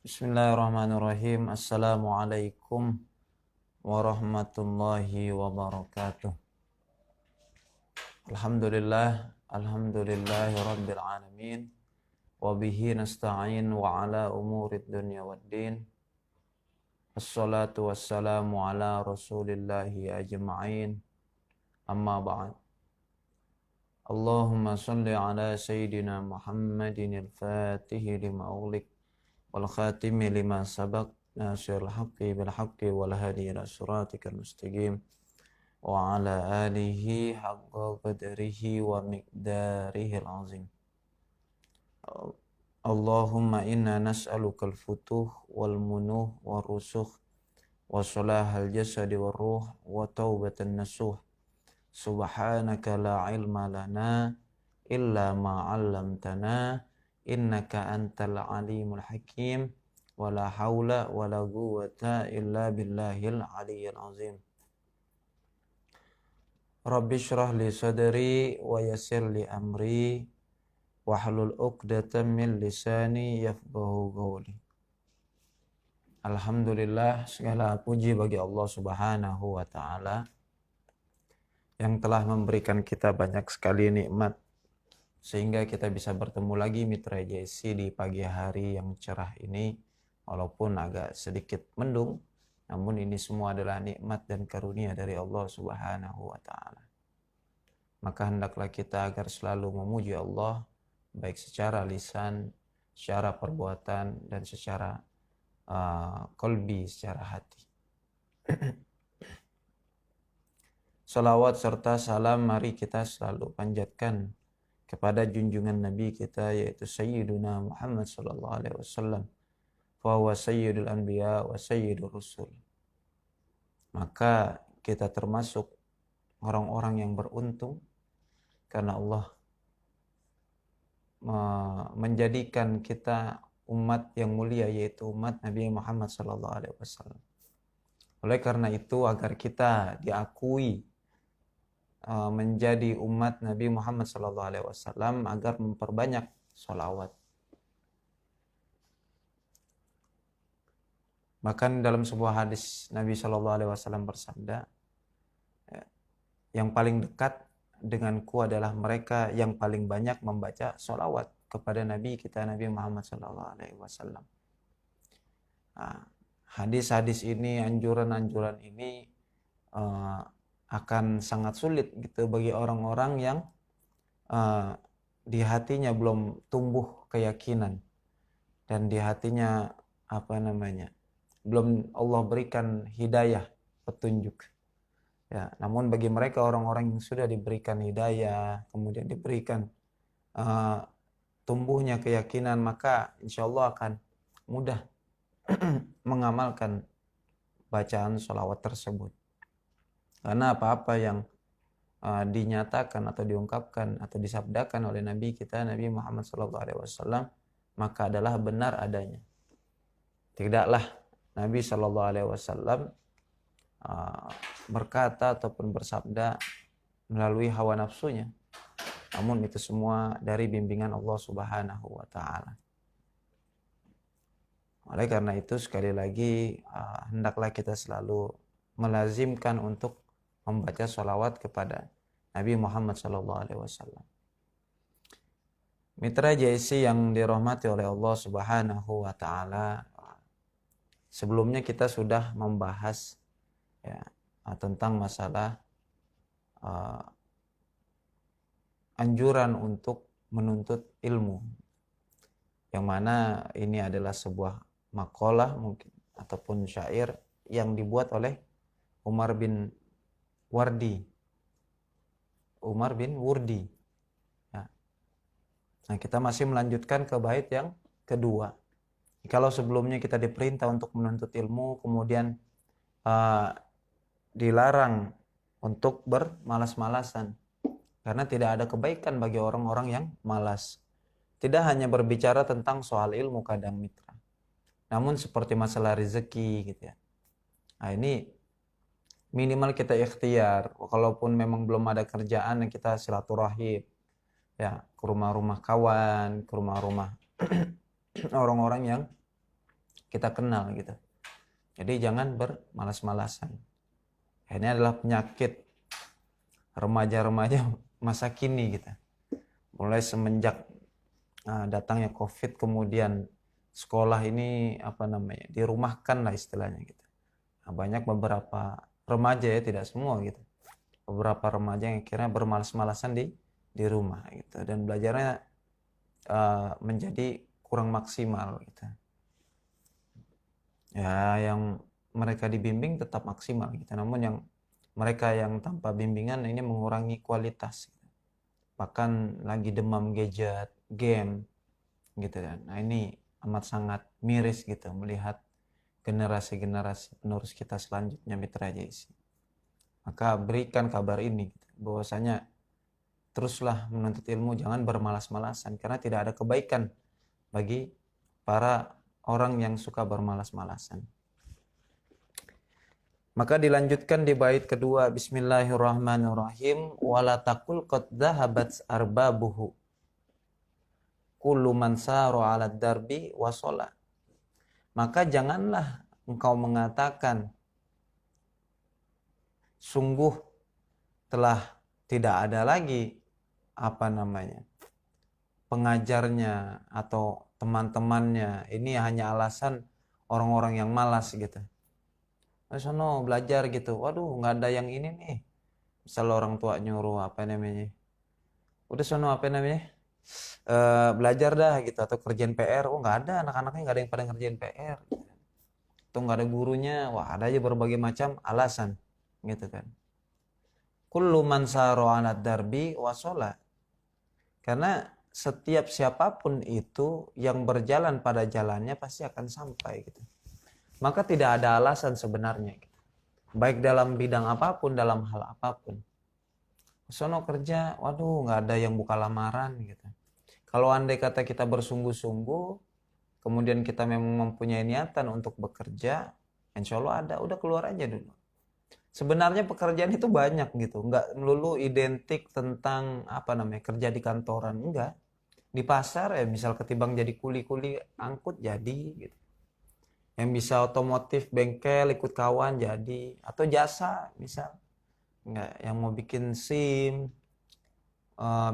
Bismillahirrahmanirrahim. Assalamualaikum warahmatullahi wabarakatuh. Alhamdulillahi rabbil alamin. Wa bihi nasta'in wa ala umurid dunya waddin. Assalatu wassalamu ala rasulillahi ajma'in. Amma ba'd. Allahumma salli ala sayyidina Muhammadin al-fatihi lima ughliq wal khatimi lima sabaq nasirul haqqi bil haqqi wal hadi ila siratikal mustaqim wa ala alihi haqqa qadrihi wa miqdarihil azim. Allahumma inna nas'alukal futuh wal munuh wa rusukh wa salahal jasadi wa ruh wa taubatan nasuh. Subhanaka la ilma lana illa ma 'allamtana innaka antal alimul hakim wa la haula wa la quwwata illa billahil aliyyil azim. Rabbi shrah li sadri wa yassir li amri wahlul 'uqdatam min lisani yafqahu qawli. Alhamdulillah, segala puji bagi Allah Subhanahu wa taala yang telah memberikan kita banyak sekali nikmat sehingga kita bisa bertemu lagi Mitra JC di pagi hari yang cerah ini, walaupun agak sedikit mendung, namun ini semua adalah nikmat dan karunia dari Allah Subhanahu wa taala. Maka hendaklah kita agar selalu memuji Allah baik secara lisan, secara perbuatan dan secara qalbi, secara hati. Salawat serta salam mari kita selalu panjatkan kepada junjungan Nabi kita, yaitu Sayyiduna Muhammad sallallahu alaihi wasallam. Fa huwa sayyidul anbiya wa sayyidur rusul. Maka kita termasuk orang-orang yang beruntung karena Allah menjadikan kita umat yang mulia, yaitu umat Nabi Muhammad sallallahu alaihi wasallam. Oleh karena itu, agar kita diakui menjadi umat Nabi Muhammad SAW, agar memperbanyak sholawat. Bahkan dalam sebuah hadis Nabi SAW bersabda, yang paling dekat denganku adalah mereka yang paling banyak membaca sholawat kepada Nabi kita, Nabi Muhammad SAW. Hadis-hadis ini, anjuran-anjuran ini akan sangat sulit gitu bagi orang-orang yang di hatinya belum tumbuh keyakinan dan di hatinya belum Allah berikan hidayah, petunjuk. Ya, namun bagi mereka orang-orang yang sudah diberikan hidayah, kemudian diberikan tumbuhnya keyakinan, maka insya Allah akan mudah mengamalkan bacaan sholawat tersebut. Karena apa-apa yang dinyatakan atau diungkapkan atau disabdakan oleh Nabi kita, Nabi Muhammad SAW, maka adalah benar adanya. Tidaklah Nabi SAW berkata ataupun bersabda melalui hawa nafsunya, namun itu semua dari bimbingan Allah Subhanahu wa taala. Oleh karena itu, sekali lagi hendaklah kita selalu melazimkan untuk membaca sholawat kepada Nabi Muhammad SAW. Mitra JC yang dirahmati oleh Allah Subhanahu wa taala, sebelumnya kita sudah membahas tentang masalah anjuran untuk menuntut ilmu, yang mana ini adalah sebuah makalah mungkin ataupun syair yang dibuat oleh Umar bin Wurdi. Nah, kita masih melanjutkan ke bait yang kedua. Kalau sebelumnya kita diperintah untuk menuntut ilmu, kemudian dilarang untuk bermalas-malasan, karena tidak ada kebaikan bagi orang-orang yang malas. Tidak hanya berbicara tentang soal ilmu kadang Mitra, namun seperti masalah rezeki gitu ya. Nah, ini minimal kita ikhtiar, kalaupun memang belum ada kerjaan, kita silaturahim ya ke rumah-rumah kawan, ke rumah-rumah orang-orang yang kita kenal gitu. Jadi jangan bermalas-malasan. Ini adalah penyakit remaja-remaja masa kini gitu. Mulai semenjak datangnya COVID, kemudian sekolah ini dirumahkan lah istilahnya gitu. Nah, banyak beberapa remaja, ya tidak semua gitu, beberapa remaja yang akhirnya bermalas-malasan di rumah gitu, dan belajarnya menjadi kurang maksimal gitu. Ya, yang mereka dibimbing tetap maksimal gitu, namun yang mereka yang tanpa bimbingan ini mengurangi kualitas gitu. Bahkan lagi demam gadget, game gitu kan. Nah, ini amat sangat miris gitu melihat generasi-generasi penerus kita selanjutnya, Mitra JC. Maka berikan kabar ini gitu, bahwasanya teruslah menuntut ilmu, jangan bermalas-malasan, karena tidak ada kebaikan bagi para orang yang suka bermalas-malasan. Maka dilanjutkan di bait kedua, Bismillahirrahmanirrahim, wala taqul qad dhahabat arbabuhu kullu man saru 'ala darbi wa sholat. Maka janganlah engkau mengatakan sungguh telah tidak ada lagi pengajarnya atau teman-temannya. Ini hanya alasan orang-orang yang malas gitu. Sono belajar gitu, waduh nggak ada yang ini nih. Misal orang tua nyuruh udah sono belajar dah gitu, atau kerjain PR. Oh nggak ada, anak-anaknya nggak ada yang pada ngerjain PR. Atau nggak ada gurunya, wah ada aja berbagai macam alasan gitu kan. Kullu man saro 'ala darbi wa sholat. Karena setiap siapapun itu yang berjalan pada jalannya pasti akan sampai gitu. Maka tidak ada alasan sebenarnya gitu. Baik dalam bidang apapun, dalam hal apapun. Sono kerja, waduh nggak ada yang buka lamaran gitu. Kalau andai kata kita bersungguh-sungguh, kemudian kita memang mempunyai niatan untuk bekerja, insya Allah ada, udah keluar aja dulu. Sebenarnya pekerjaan itu banyak gitu, nggak melulu identik tentang kerja di kantoran, enggak. Di pasar ya misal ketimbang jadi kuli-kuli angkut jadi gitu. Yang bisa otomotif bengkel ikut kawan jadi, atau jasa misal, enggak, yang mau bikin SIM,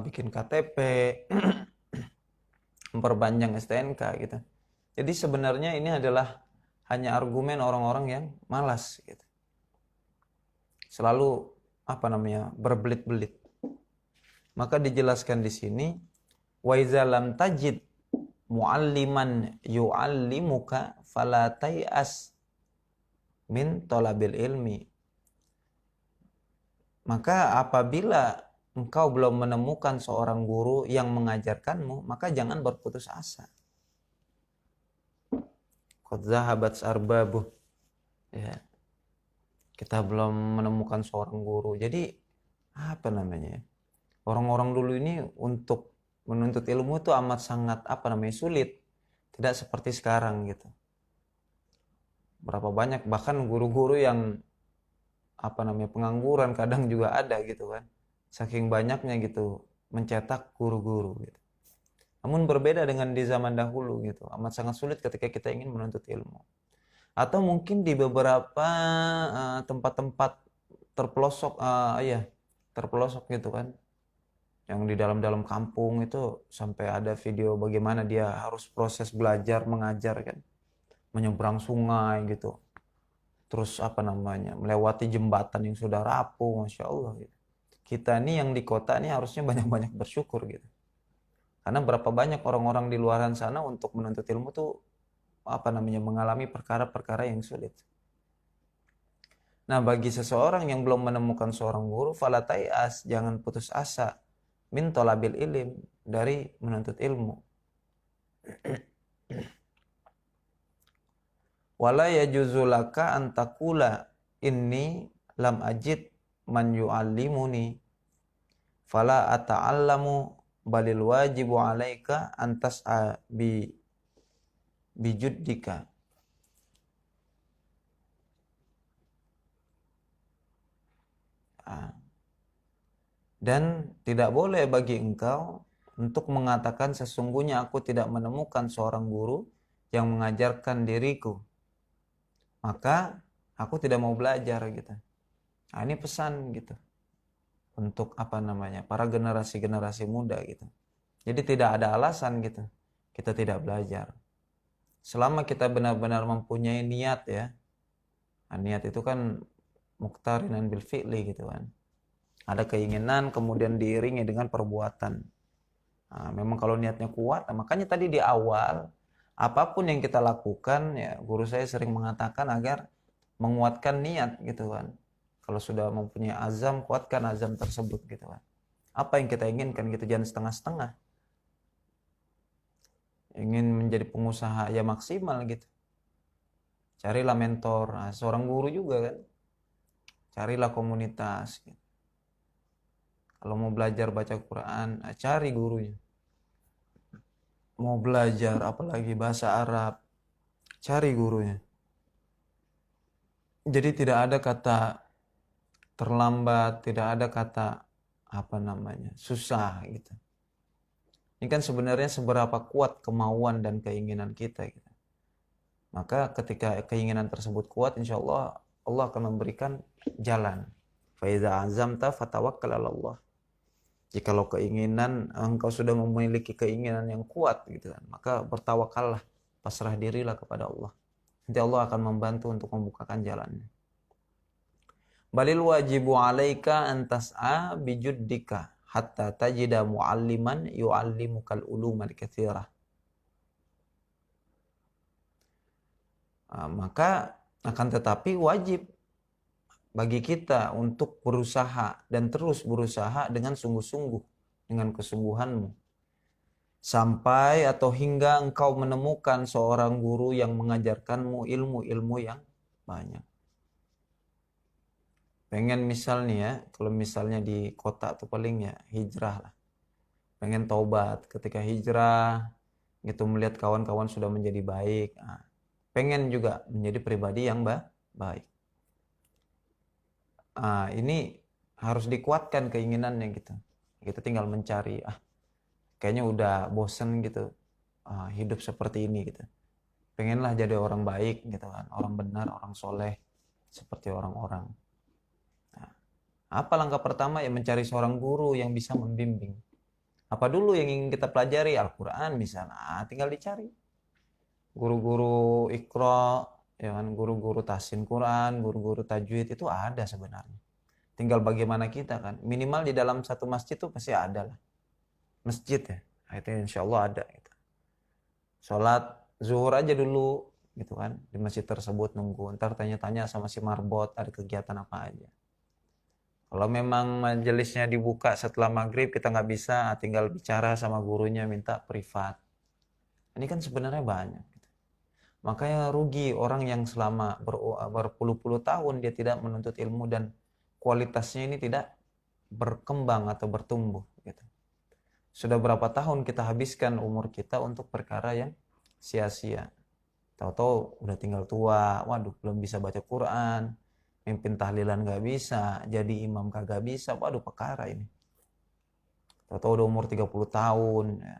bikin KTP, memperpanjang STNK gitu. Jadi sebenarnya ini adalah hanya argumen orang-orang yang malas gitu. Selalu berbelit-belit. Maka dijelaskan di sini, wa iza lam tajid mualliman yuallimuka fala tai'as min talabil ilmi. Maka apabila engkau belum menemukan seorang guru yang mengajarkanmu, maka jangan berputus asa. Qad zahabat arbabuh. Ya. Kita belum menemukan seorang guru. Jadi orang-orang dulu ini untuk menuntut ilmu itu amat sangat sulit. Tidak seperti sekarang gitu. Berapa banyak bahkan guru-guru yang pengangguran kadang juga ada gitu kan. Saking banyaknya gitu mencetak guru-guru gitu. Namun berbeda dengan di zaman dahulu gitu. Amat sangat sulit ketika kita ingin menuntut ilmu. Atau mungkin di beberapa tempat-tempat terpelosok, terpelosok gitu kan, yang di dalam kampung itu sampai ada video bagaimana dia harus proses belajar mengajar kan, menyeberang sungai gitu, terus melewati jembatan yang sudah rapuh, masya Allah gitu. Kita nih yang di kota nih harusnya banyak-banyak bersyukur gitu, karena berapa banyak orang-orang di luaran sana untuk menuntut ilmu tuh mengalami perkara-perkara yang sulit. Nah, bagi seseorang yang belum menemukan seorang guru, fala tai'as, jangan putus asa, min talabil ilim, dari menuntut ilmu. Wala yajuzu laka an taqula inni lam ajid man yu'allimuni fala ata'allamu balil wajibu alaika an tas'a bijuddika. Dan tidak boleh bagi engkau untuk mengatakan sesungguhnya aku tidak menemukan seorang guru yang mengajarkan diriku, maka aku tidak mau belajar gitu. Nah, ini pesan gitu untuk para generasi-generasi muda gitu. Jadi tidak ada alasan gitu kita tidak belajar. Selama kita benar-benar mempunyai niat ya. Nah, niat itu kan muqtarinan bil fi'li gitu kan. Ada keinginan kemudian diiringi dengan perbuatan. Nah, memang kalau niatnya kuat, nah makanya tadi di awal apapun yang kita lakukan ya, guru saya sering mengatakan agar menguatkan niat gitu kan. Kalau sudah mempunyai azam, kuatkan azam tersebut gitu kan. Apa yang kita inginkan gitu, jangan setengah-setengah. Ingin menjadi pengusaha ya maksimal gitu. Carilah mentor, nah, seorang guru juga kan. Carilah komunitas gitu. Kalau mau belajar baca Quran, nah, cari gurunya. Mau belajar apalagi bahasa Arab, cari gurunya. Jadi tidak ada kata terlambat, tidak ada kata susah gitu. Ini kan sebenarnya seberapa kuat kemauan dan keinginan kita gitu. Maka ketika keinginan tersebut kuat, insya Allah Allah akan memberikan jalan. Faiza azamta fatawakkal 'ala Allah. Jikalau keinginan engkau sudah memiliki keinginan yang kuat gitu kan, maka bertawakallah, pasrah dirilah kepada Allah. Nanti Allah akan membantu untuk membukakan jalannya. Balil wajibu alaika an tas'a bijuddika hatta tajida mualliman yu'allimukal ulumal katsirah. Maka akan tetapi wajib bagi kita untuk berusaha dan terus berusaha dengan sungguh-sungguh, dengan kesungguhanmu. Sampai atau hingga engkau menemukan seorang guru yang mengajarkanmu ilmu-ilmu yang banyak. Pengen misalnya ya, kalau misalnya di kota tuh paling ya hijrah lah. Pengen taubat ketika hijrah, gitu melihat kawan-kawan sudah menjadi baik. Nah, pengen juga menjadi pribadi yang baik. Ini harus dikuatkan keinginannya gitu. Kita tinggal mencari, kayaknya udah bosen gitu hidup seperti ini gitu. Pengenlah jadi orang baik gitu kan, orang benar, orang soleh seperti orang-orang. Nah, apa langkah pertama? Ya mencari seorang guru yang bisa membimbing. Apa dulu yang ingin kita pelajari? Al-Quran misalnya, tinggal dicari. Guru-guru Iqra, ya kan, guru-guru tahsin Quran, guru-guru tajwid itu ada sebenarnya. Tinggal bagaimana kita kan. Minimal di dalam satu masjid itu pasti ada lah. Masjid ya, itu insya Allah ada. Gitu. Sholat zuhur aja dulu gitu kan di masjid tersebut nunggu. Ntar tanya-tanya sama si marbot ada kegiatan apa aja. Kalau memang majelisnya dibuka setelah maghrib kita nggak bisa, tinggal bicara sama gurunya minta privat. Ini kan sebenarnya banyak. Gitu. Makanya rugi orang yang selama berpuluh-puluh tahun dia tidak menuntut ilmu dan kualitasnya ini tidak berkembang atau bertumbuh. Gitu. Sudah berapa tahun kita habiskan umur kita untuk perkara yang sia-sia. Tahu-tahu udah tinggal tua, waduh belum bisa baca Quran, mimpin tahlilan gak bisa, jadi imam kagak bisa, waduh perkara ini. Tahu-tahu udah umur 30 tahun, ya.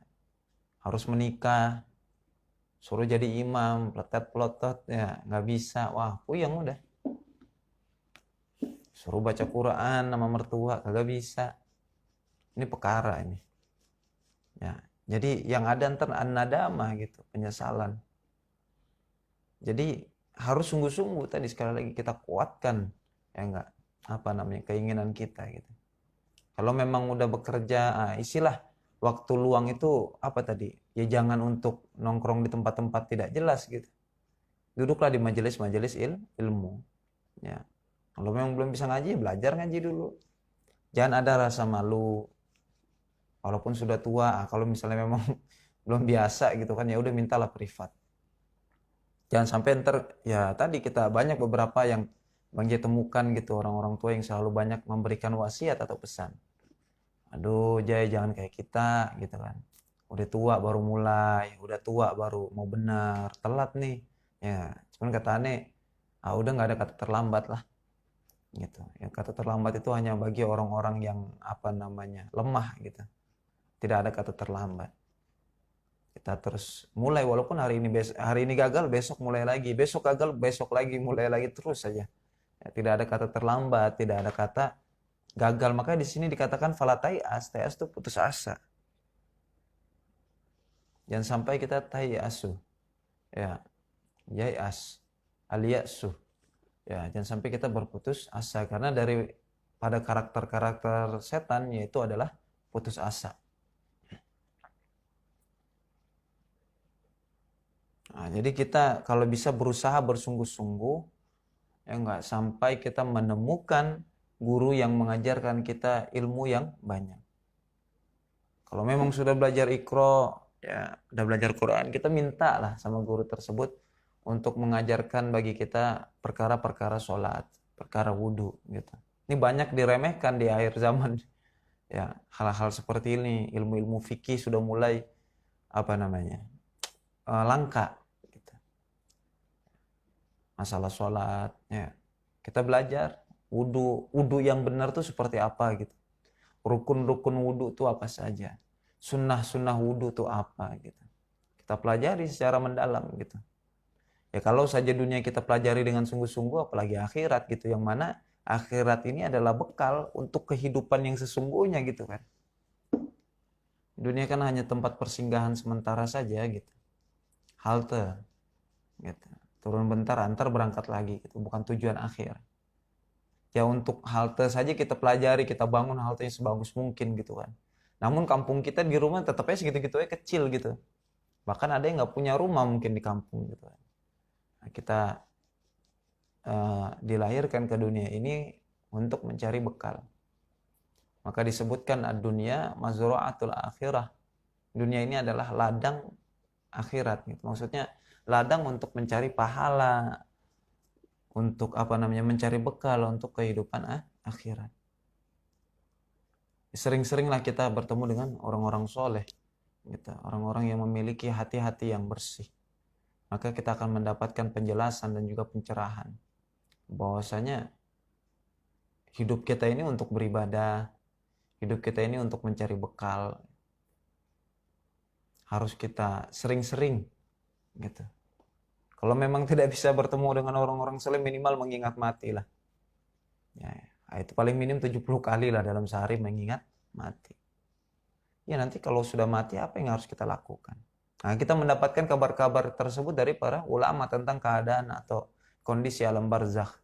Harus menikah, suruh jadi imam, peletet-peletet, ya gak bisa, wah puyeng udah. Suruh baca Quran sama mertua kagak bisa. Ini perkara ini. Ya, jadi yang ada ntar an-nadamah gitu, penyesalan. Jadi harus sungguh-sungguh tadi sekali lagi kita kuatkan ya enggak keinginan kita gitu. Kalau memang udah bekerja, isilah waktu luang itu ya jangan untuk nongkrong di tempat-tempat tidak jelas gitu. Duduklah di majelis-majelis ilmu. Ya. Kalau memang belum bisa ngaji, belajar ngaji dulu. Jangan ada rasa malu. Walaupun sudah tua, kalau misalnya memang belum biasa gitu kan, ya udah mintalah privat. Jangan sampai ntar ya tadi kita banyak beberapa yang Bang J temukan gitu orang-orang tua yang selalu banyak memberikan wasiat atau pesan. Aduh Jay jangan kayak kita gitu kan. Udah tua baru mulai, udah tua baru mau benar, telat nih. Ya, cuman kata aneh, udah nggak ada kata terlambat lah. Gitu. Ya, kata terlambat itu hanya bagi orang-orang yang lemah gitu. Tidak ada kata terlambat. Kita terus mulai, walaupun hari ini gagal, besok mulai lagi, besok gagal, besok lagi mulai lagi, terus saja. Ya, tidak ada kata terlambat, tidak ada kata gagal. Maka di sini dikatakan falatai as, tayas itu putus asa. Jangan sampai kita tayasu. Ya, yayas, aliyasu. Ya, jangan sampai kita berputus asa, karena pada karakter-karakter setan yaitu adalah putus asa. Nah, jadi kita kalau bisa berusaha bersungguh-sungguh, ya nggak sampai kita menemukan guru yang mengajarkan kita ilmu yang banyak. Kalau memang sudah belajar Iqra, ya udah belajar Quran, kita minta lah sama guru tersebut untuk mengajarkan bagi kita perkara-perkara sholat, perkara wudhu gitu. Ini banyak diremehkan di akhir zaman. Ya, hal-hal seperti ini, ilmu-ilmu fikih sudah mulai langka. Masalah sholat, ya kita belajar wudhu yang benar tuh seperti apa gitu, rukun-rukun wudhu tuh apa saja, sunnah wudhu tuh apa gitu, kita pelajari secara mendalam gitu. Ya kalau saja dunia kita pelajari dengan sungguh-sungguh, apalagi akhirat gitu, yang mana akhirat ini adalah bekal untuk kehidupan yang sesungguhnya gitu kan. Dunia kan hanya tempat persinggahan sementara saja gitu, halte gitu, turun bentar antar berangkat lagi gitu, bukan tujuan akhir. Ya untuk halte saja kita pelajari, kita bangun haltenya sebagus mungkin gitu kan. Namun kampung kita di rumah tetap aja segitu-gitu aja kecil gitu. Bahkan ada yang nggak punya rumah mungkin di kampung gitu kan. Nah, kita dilahirkan ke dunia ini untuk mencari bekal. Maka disebutkan ad-dunya mazra'atul akhirah. Dunia ini adalah ladang akhirat gitu. Maksudnya ladang untuk mencari pahala, untuk mencari bekal untuk kehidupan akhirat. Sering-seringlah kita bertemu dengan orang-orang soleh gitu, orang-orang yang memiliki hati-hati yang bersih. Maka kita akan mendapatkan penjelasan dan juga pencerahan bahwasanya hidup kita ini untuk beribadah, hidup kita ini untuk mencari bekal. Harus kita sering-sering gitu. Kalau memang tidak bisa bertemu dengan orang-orang soleh, minimal mengingat mati lah. Ya, itu paling minim 70 kali lah dalam sehari mengingat mati. Ya nanti kalau sudah mati, apa yang harus kita lakukan? Nah, kita mendapatkan kabar-kabar tersebut dari para ulama tentang keadaan atau kondisi alam barzakh.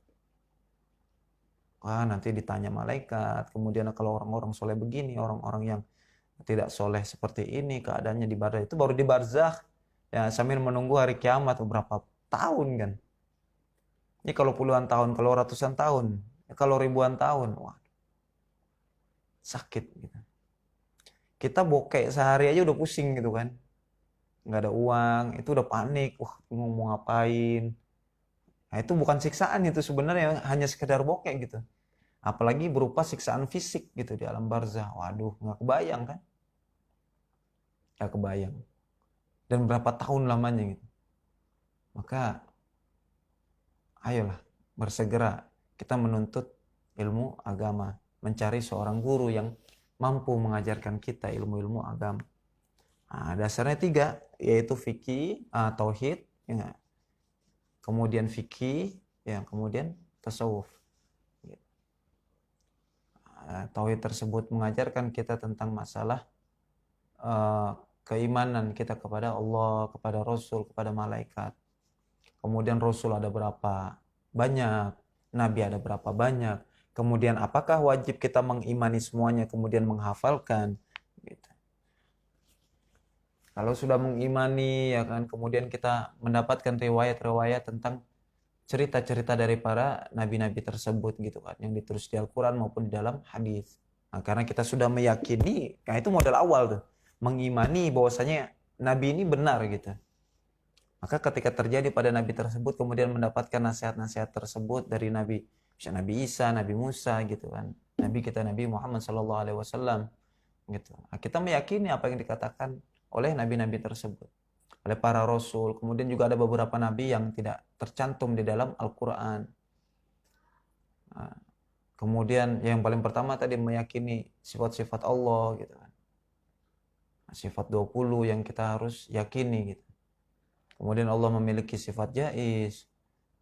Wah, nanti ditanya malaikat, kemudian kalau orang-orang soleh begini, orang-orang yang tidak soleh seperti ini, keadaannya di barzakh, itu baru di barzakh. Ya, sambil menunggu hari kiamat beberapa tahun kan. Ini kalau puluhan tahun, kalau ratusan tahun, kalau ribuan tahun, wah, sakit gitu. Kita bokek sehari aja udah pusing gitu kan. Nggak ada uang, itu udah panik, wah mau ngapain. Nah itu bukan siksaan, itu sebenarnya hanya sekedar bokek gitu. Apalagi berupa siksaan fisik gitu di alam barzah. Waduh, nggak kebayang kan. Nggak kebayang. Dan berapa tahun lamanya gitu. Maka ayolah bersegera kita menuntut ilmu agama, mencari seorang guru yang mampu mengajarkan kita ilmu-ilmu agama. Nah, dasarnya 3, yaitu fikih, tauhid, ya. Kemudian fikih, ya, kemudian tasawuf. Tauhid tersebut mengajarkan kita tentang masalah keimanan kita kepada Allah, kepada Rasul, kepada malaikat. Kemudian Rasul ada berapa banyak, Nabi ada berapa banyak. Kemudian apakah wajib kita mengimani semuanya, kemudian menghafalkan. Gitu. Kalau sudah mengimani, ya kan, kemudian kita mendapatkan riwayat-riwayat tentang cerita-cerita dari para nabi-nabi tersebut gitu kan, yang ditulis di Al-Quran maupun di dalam hadis. Nah, karena kita sudah meyakini, nah itu modal awal tuh, mengimani bahwasanya nabi ini benar gitu. Maka ketika terjadi pada nabi tersebut, kemudian mendapatkan nasihat-nasihat tersebut dari nabi, misalnya Nabi Isa, Nabi Musa gitu kan, nabi kita Nabi Muhammad SAW gitu. Nah, kita meyakini apa yang dikatakan oleh nabi-nabi tersebut, oleh para rasul. Kemudian juga ada beberapa nabi yang tidak tercantum di dalam Al-Quran. Nah, kemudian yang paling pertama tadi meyakini sifat-sifat Allah gitu kan. Sifat 20 yang kita harus yakini gitu. Kemudian Allah memiliki sifat jaiz,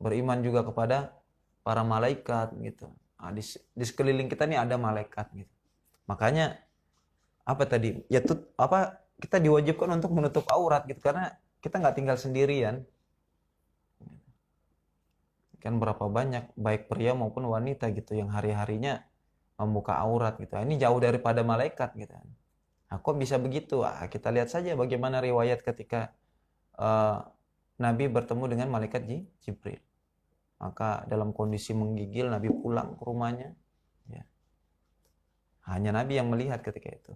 beriman juga kepada para malaikat gitu. Nah, di sekeliling kita nih ada malaikat gitu. Makanya apa tadi? Ya tuh apa, kita diwajibkan untuk menutup aurat gitu karena kita nggak tinggal sendirian. Kan berapa banyak baik pria maupun wanita gitu yang hari-harinya membuka aurat gitu. Ini jauh daripada malaikat gitu. Nah, kok bisa begitu? Kita lihat saja bagaimana riwayat ketika Nabi bertemu dengan malaikat Jibril. Maka dalam kondisi menggigil Nabi pulang ke rumahnya. Ya. Hanya Nabi yang melihat ketika itu.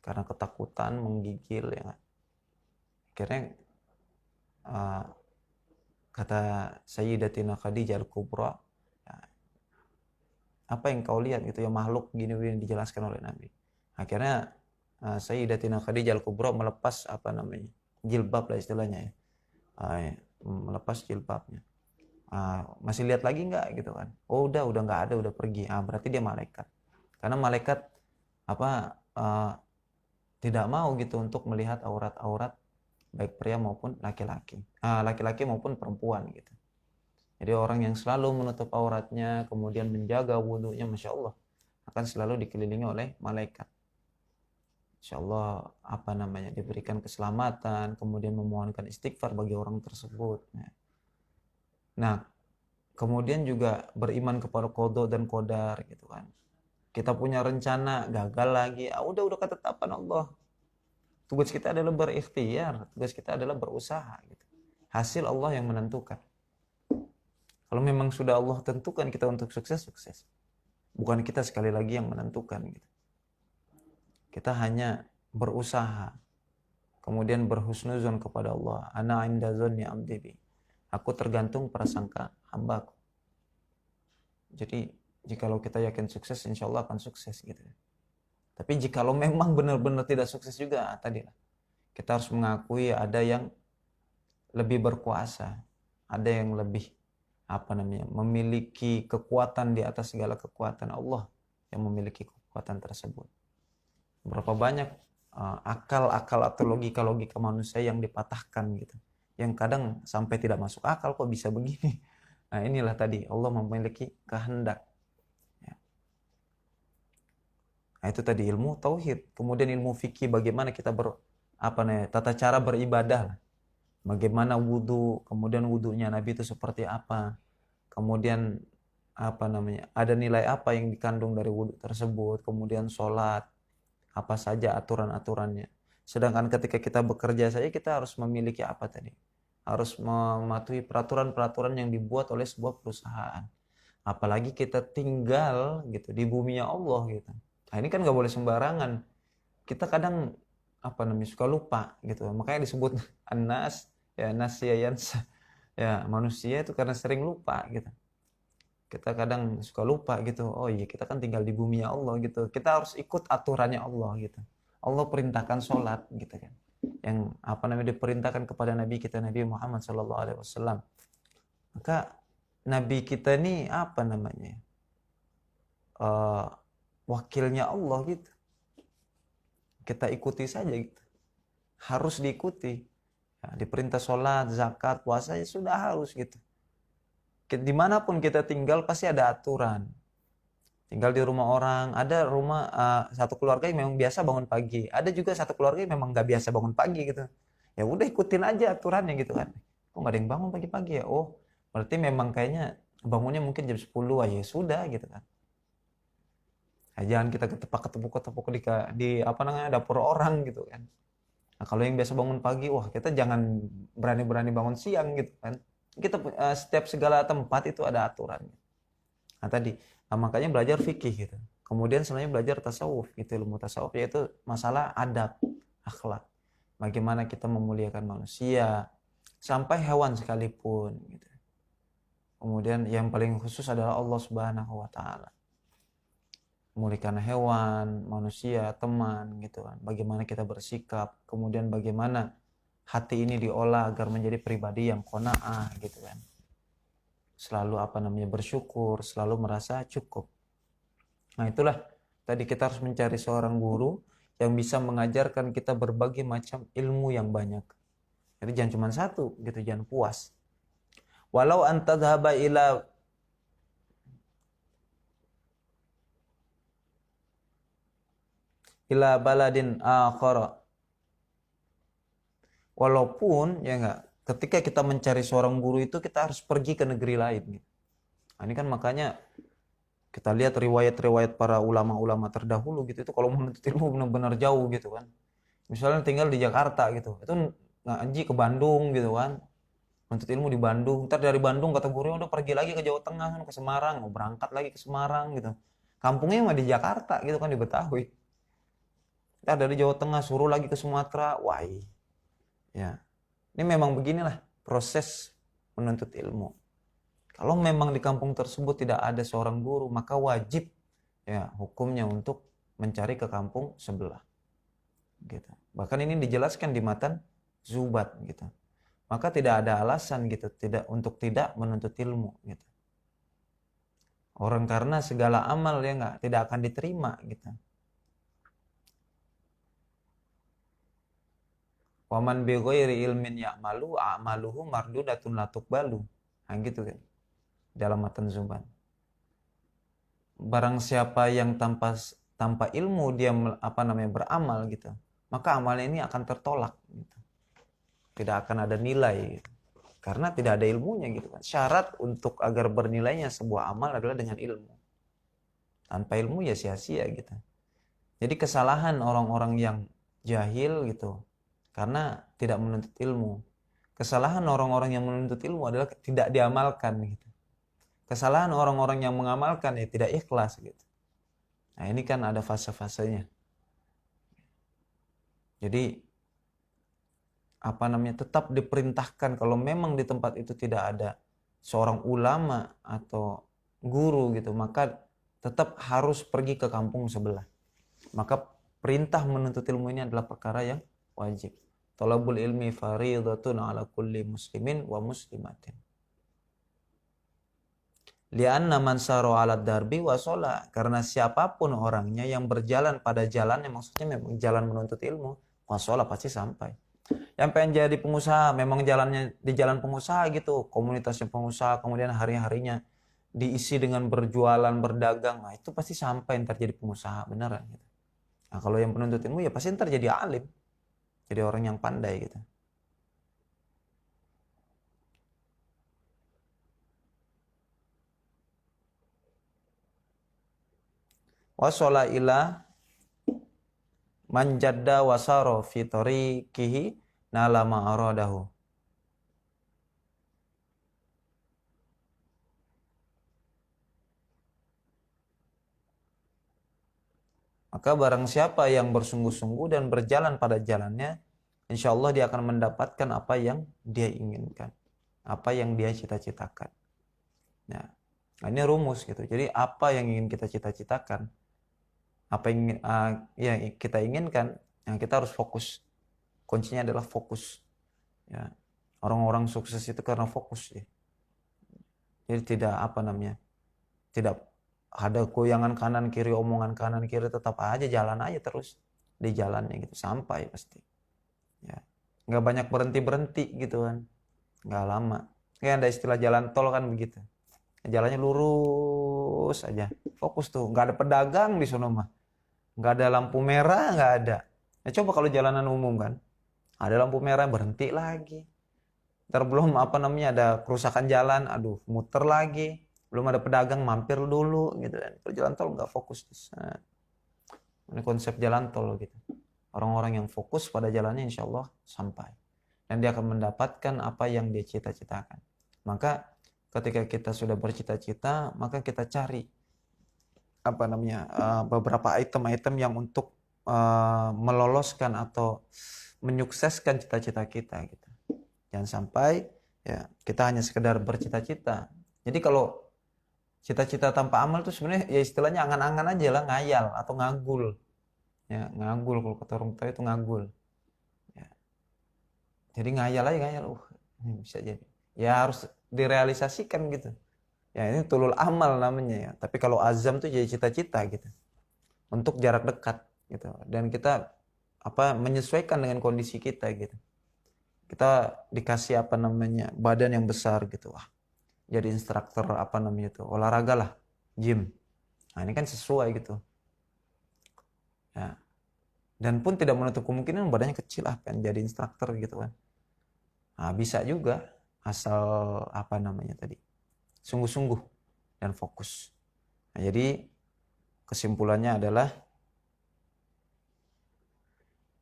Karena ketakutan menggigil ya. Akhirnya kata Sayyidatina Khadijah Al-Kubra, ya, apa yang kau lihat gitu ya, makhluk gini-gini dijelaskan oleh Nabi. Akhirnya Sayyidatina Khadijah Al-Kubra melepas apa namanya, jilbab lah istilahnya ya. Ya, melepas jilbabnya. Masih lihat lagi nggak gitu kan? Oh udah nggak ada, udah pergi. Berarti dia malaikat. Karena malaikat apa tidak mau gitu untuk melihat aurat-aurat baik pria maupun laki-laki. Laki-laki maupun perempuan gitu. Jadi orang yang selalu menutup auratnya, kemudian menjaga wudhunya, Masya Allah, akan selalu dikelilingi oleh malaikat. Insya Allah apa namanya, diberikan keselamatan, kemudian memohonkan istighfar bagi orang tersebut. Nah, kemudian juga beriman kepada qada dan qadar gitu kan. Kita punya rencana, gagal lagi, udah ketetapan Allah. Tugas kita adalah berikhtiar, tugas kita adalah berusaha gitu. Hasil Allah yang menentukan. Kalau memang sudah Allah tentukan kita untuk sukses, sukses. Bukan kita sekali lagi yang menentukan gitu. Kita hanya berusaha, kemudian berhusnuzon kepada Allah. Ana inda dzanni abdi bi. Aku tergantung prasangka hambaku. Jadi jikalau kita yakin sukses, insya Allah akan sukses gitu. Tapi jikalau memang benar-benar tidak sukses juga, tadi kita harus mengakui ada yang lebih berkuasa, ada yang lebih apa namanya, memiliki kekuatan di atas segala kekuatan. Allah yang memiliki kekuatan tersebut. Berapa banyak akal-akal atau logika-logika manusia yang dipatahkan gitu, yang kadang sampai tidak masuk akal, kok bisa begini. Nah inilah tadi Allah memiliki kehendak. Nah itu tadi ilmu tauhid. Kemudian ilmu fikih, bagaimana kita tata cara beribadah. Bagaimana wudhu, kemudian wudhunya Nabi itu seperti apa. Kemudian apa namanya, ada nilai apa yang dikandung dari wudhu tersebut. Kemudian sholat, apa saja aturan-aturannya. Sedangkan ketika kita bekerja saja kita harus memiliki apa tadi? Harus mematuhi peraturan-peraturan yang dibuat oleh sebuah perusahaan. Apalagi kita tinggal gitu di buminya Allah gitu. Nah ini kan nggak boleh sembarangan. Kita kadang apa namanya, suka lupa gitu. Makanya disebut anas ya, nasyayansa. Ya manusia itu karena sering lupa gitu. Kita kadang suka lupa gitu. Oh iya, kita kan tinggal di bumi ya Allah gitu. Kita harus ikut aturannya Allah gitu. Allah perintahkan sholat gitu kan. Yang apa namanya, diperintahkan kepada Nabi kita, Nabi Muhammad SAW. Maka Nabi kita ini apa namanya, wakilnya Allah gitu. Kita ikuti saja gitu. Harus diikuti. Ya, diperintah sholat, zakat, puasa ya sudah harus gitu. Dimanapun kita tinggal pasti ada aturan. Tinggal di rumah orang, ada rumah satu keluarga yang memang biasa bangun pagi, ada juga satu keluarga yang memang nggak biasa bangun pagi gitu. Ya udah ikutin aja aturannya gitu kan. Kok nggak ada yang bangun pagi-pagi ya? Oh, berarti memang kayaknya bangunnya mungkin jam 10 aja, sudah gitu kan. Nah, jangan kita ketepuk di apa namanya, dapur orang gitu kan. Nah, kalau yang biasa bangun pagi, wah kita jangan berani-berani bangun siang gitu kan. Kita setiap segala tempat itu ada aturannya. Nah tadi, makanya belajar fikih gitu. Kemudian selanjutnya belajar tasawuf gitu, ilmu tasawuf yaitu masalah adab, akhlak. Bagaimana kita memuliakan manusia, sampai hewan sekalipun gitu. Kemudian yang paling khusus adalah Allah Subhanahu wa taala. Memuliakan hewan, manusia, teman gitu kan. Bagaimana kita bersikap, kemudian bagaimana hati ini diolah agar menjadi pribadi yang qanaah gitu kan. Selalu apa namanya, bersyukur, selalu merasa cukup. Nah itulah tadi kita harus mencari seorang guru yang bisa mengajarkan kita berbagai macam ilmu yang banyak. Jadi jangan cuma satu gitu, jangan puas. Walau antadhaba ila baladin akhara. Walaupun ya enggak, ketika kita mencari seorang guru itu kita harus pergi ke negeri lain gitu. Nah, ini kan makanya kita lihat riwayat-riwayat para ulama-ulama terdahulu gitu, itu kalau menuntut ilmu benar-benar jauh gitu kan. Misalnya tinggal di Jakarta gitu, itu ngaji ke Bandung gitu kan. Menuntut ilmu di Bandung, ntar dari Bandung kata gurunya udah pergi lagi ke Jawa Tengah, ke Semarang, mau berangkat lagi ke Semarang gitu. Kampungnya mah di Jakarta gitu kan, di Betawi. Ntar dari Jawa Tengah suruh lagi ke Sumatera, wah ya. Ini memang beginilah proses menuntut ilmu. Kalau memang di kampung tersebut tidak ada seorang guru, maka wajib ya hukumnya untuk mencari ke kampung sebelah. Gitu. Bahkan ini dijelaskan di matan Zubat gitu. Maka tidak ada alasan gitu untuk tidak menuntut ilmu gitu. Orang karena segala amal ya enggak tidak akan diterima gitu. Waman bi ghairi ilmin ya'malu a'maluhu mardudatun la tuqbalu. Nah gitu kan. Dalam matan Zubat. Barang siapa yang tanpa ilmu dia beramal gitu, maka amalnya ini akan tertolak gitu. Tidak akan ada nilai gitu. Karena tidak ada ilmunya gitu kan. Syarat untuk agar bernilainya sebuah amal adalah dengan ilmu. Tanpa ilmu ya sia-sia gitu. Jadi kesalahan orang-orang yang jahil gitu karena tidak menuntut ilmu. Kesalahan orang-orang yang menuntut ilmu adalah tidak diamalkan gitu. Kesalahan orang-orang yang mengamalkan ya tidak ikhlas gitu. Nah, ini kan ada fase-fasenya. Jadi tetap diperintahkan kalau memang di tempat itu tidak ada seorang ulama atau guru gitu, maka tetap harus pergi ke kampung sebelah. Maka perintah menuntut ilmu ini adalah perkara yang wajib. Talabul ilmi fariidatun ala kulli muslimin wa muslimatin. Lianna man saro ala darbi wa shola. Karena siapapun orangnya yang berjalan pada jalan, yang maksudnya memang jalan menuntut ilmu, wa shola pasti sampai. Yang pengen jadi pengusaha, memang jalannya di jalan pengusaha gitu, komunitasnya pengusaha, kemudian hari-harinya diisi dengan berjualan, berdagang, nah itu pasti sampai ntar jadi pengusaha beneran gitu. Nah kalau yang penuntut ilmu ya pasti ntar jadi alim, jadi orang yang pandai gitu. Wasala ila manjadda wasaro fi tariqihi nala ma'aradahu. Maka barang siapa yang bersungguh-sungguh dan berjalan pada jalannya, insya Allah dia akan mendapatkan apa yang dia inginkan, apa yang dia cita-citakan. Nah, ini rumus gitu. Jadi apa yang ingin kita cita-citakan, apa yang kita inginkan, yang kita harus fokus. Kuncinya adalah fokus. Ya, orang-orang sukses itu karena fokus ya. Jadi tidak ada goyangan kanan kiri, omongan kanan kiri, tetap aja jalan aja terus di jalannya gitu sampai pasti. Ya, nggak banyak berhenti gitu kan, nggak lama. Kayak ada istilah jalan tol kan begitu. Jalannya lurus aja, fokus tuh, nggak ada pedagang di sono mah, nggak ada lampu merah, nggak ada. Nah, coba kalau jalanan umum kan, ada lampu merah berhenti lagi. Ntar belum ada kerusakan jalan, aduh muter lagi. Belum ada pedagang mampir dulu gitu kan. Kalau jalan tol nggak fokus. Nah, ini konsep jalan tol gitu. Orang-orang yang fokus pada jalannya insya Allah sampai. Dan dia akan mendapatkan apa yang dia cita-citakan. Maka ketika kita sudah bercita-cita, maka kita cari beberapa item-item yang untuk meloloskan atau menyukseskan cita-cita kita gitu. Jangan sampai ya kita hanya sekedar bercita-cita. Jadi kalau cita-cita tanpa amal itu sebenarnya ya istilahnya angan-angan aja lah, ngayal atau ngagul. Ya, ngagul kalau kata orang tua itu ngagul. Ya. Jadi ngayal aja ngayal, ini bisa jadi. Ya harus direalisasikan gitu. Ya ini tulul amal namanya ya. Tapi kalau azam tuh jadi cita-cita gitu. Untuk jarak dekat. gitu. Dan kita menyesuaikan dengan kondisi kita gitu. Kita dikasih badan yang besar gitu. Jadi instruktur olahraga lah, gym. Nah, ini kan sesuai gitu. Ya. Dan pun tidak menutup kemungkinan badannya kecil pengen jadi instruktur gitu kan. Nah, bisa juga asal sungguh-sungguh dan fokus. Nah, jadi kesimpulannya adalah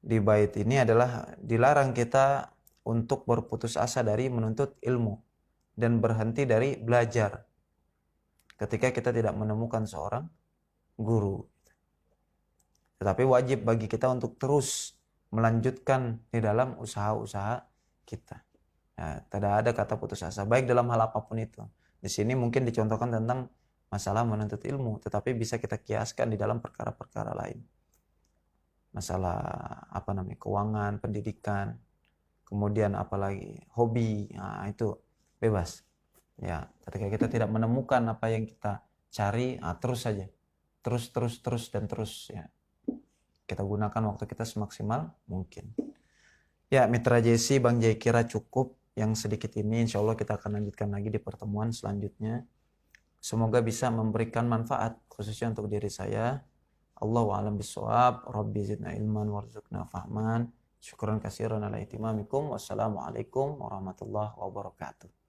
di bait ini adalah dilarang kita untuk berputus asa dari menuntut ilmu dan berhenti dari belajar ketika kita tidak menemukan seorang guru. Tetapi wajib bagi kita untuk terus melanjutkan di dalam usaha-usaha kita. Ya, tidak ada kata putus asa, baik dalam hal apapun itu. Di sini mungkin dicontohkan tentang masalah menuntut ilmu, tetapi bisa kita kiaskan di dalam perkara-perkara lain. Masalah keuangan, pendidikan, kemudian apalagi hobi, nah itu bebas. Ya, ketika kita tidak menemukan apa yang kita cari, terus saja, terus dan terus ya. Kita gunakan waktu kita semaksimal mungkin. Ya, Mitra JC, Bang Jay kira cukup yang sedikit ini. Insya Allah kita akan lanjutkan lagi di pertemuan selanjutnya. Semoga bisa memberikan manfaat khususnya untuk diri saya. Allahu a'lam bishawab. Rabbi zidna ilman warzuqna fahman. Syukran katsiran ala ihtimamikum. Wassalamualaikum warahmatullahi wabarakatuh.